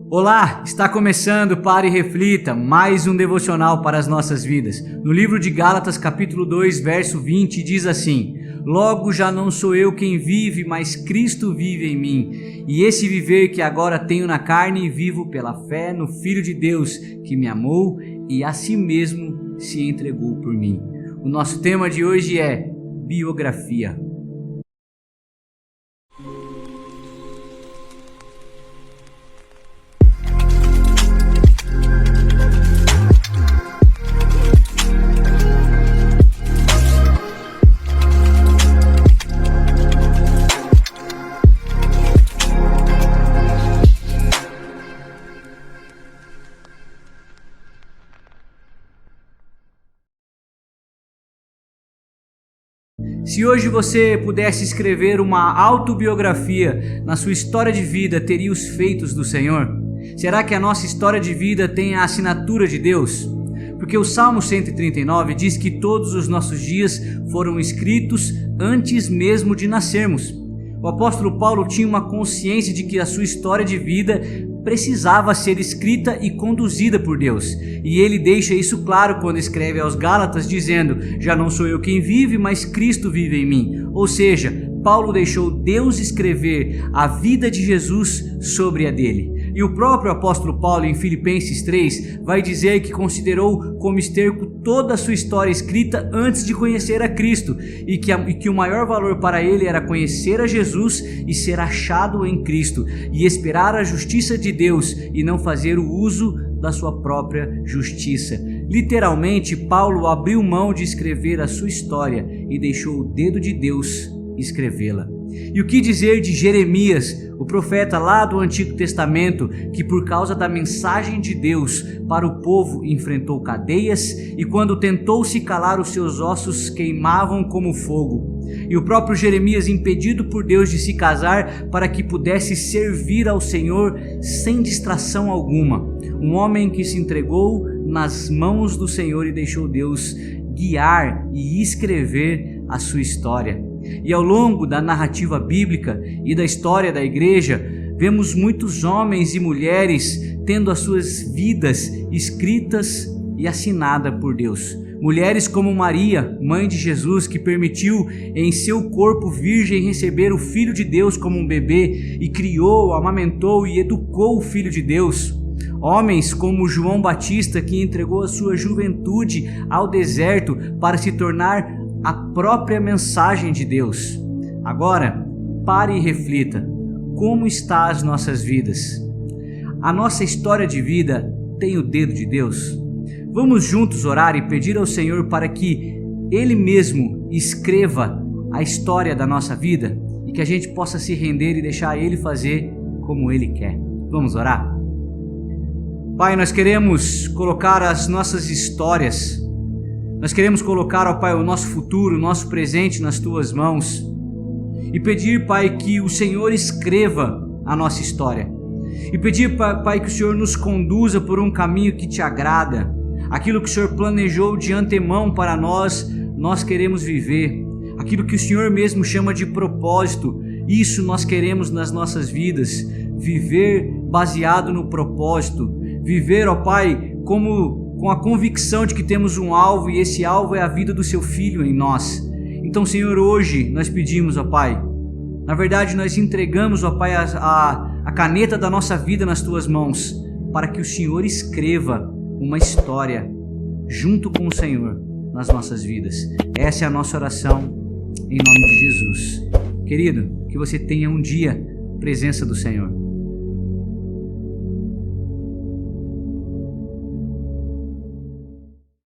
Olá, está começando Pare e Reflita, mais um devocional para as nossas vidas. No livro de Gálatas, capítulo 2, verso 20, diz assim: Logo já não sou eu quem vive, mas Cristo vive em mim. E esse viver que agora tenho na carne, vivo pela fé no Filho de Deus, que me amou e a si mesmo se entregou por mim. O nosso tema de hoje é biografia. Se hoje você pudesse escrever uma autobiografia na sua história de vida, teria os feitos do Senhor? Será que a nossa história de vida tem a assinatura de Deus? Porque o Salmo 139 diz que todos os nossos dias foram escritos antes mesmo de nascermos. O apóstolo Paulo tinha uma consciência de que a sua história de vida precisava ser escrita e conduzida por Deus. E ele deixa isso claro quando escreve aos Gálatas dizendo: Já não sou eu quem vive, mas Cristo vive em mim. Ou seja, Paulo deixou Deus escrever a vida de Jesus sobre a dele. E o próprio apóstolo Paulo, em Filipenses 3, vai dizer que considerou como esterco toda a sua história escrita antes de conhecer a Cristo, e que o maior valor para ele era conhecer a Jesus e ser achado em Cristo, e esperar a justiça de Deus e não fazer o uso da sua própria justiça. Literalmente, Paulo abriu mão de escrever a sua história e deixou o dedo de Deus escrevê-la. E o que dizer de Jeremias, o profeta lá do Antigo Testamento, que por causa da mensagem de Deus para o povo enfrentou cadeias e quando tentou se calar os seus ossos queimavam como fogo. E o próprio Jeremias, impedido por Deus de se casar para que pudesse servir ao Senhor sem distração alguma. Um homem que se entregou nas mãos do Senhor e deixou Deus guiar e escrever a sua história. E ao longo da narrativa bíblica e da história da igreja, vemos muitos homens e mulheres tendo as suas vidas escritas e assinadas por Deus. Mulheres como Maria, mãe de Jesus, que permitiu em seu corpo virgem receber o Filho de Deus como um bebê e criou, amamentou e educou o Filho de Deus. Homens como João Batista, que entregou a sua juventude ao deserto para se tornar a própria mensagem de Deus. Agora, pare e reflita. Como estão as nossas vidas? A nossa história de vida tem o dedo de Deus? Vamos juntos orar e pedir ao Senhor para que Ele mesmo escreva a história da nossa vida e que a gente possa se render e deixar Ele fazer como Ele quer. Vamos orar? Pai, nós queremos colocar as nossas histórias, nós queremos colocar, ó Pai, o nosso futuro, o nosso presente nas Tuas mãos e pedir, Pai, que o Senhor escreva a nossa história e pedir, Pai, que o Senhor nos conduza por um caminho que Te agrada. Aquilo que o Senhor planejou de antemão para nós, nós queremos viver. Aquilo que o Senhor mesmo chama de propósito, isso nós queremos nas nossas vidas. Viver baseado no propósito. Viver, ó Pai, com a convicção de que temos um alvo e esse alvo é a vida do Seu Filho em nós. Então, Senhor, hoje nós pedimos, ó Pai, na verdade nós entregamos, ó Pai, a caneta da nossa vida nas Tuas mãos, para que o Senhor escreva uma história junto com o Senhor nas nossas vidas. Essa é a nossa oração em nome de Jesus. Querido, que você tenha um dia presença do Senhor.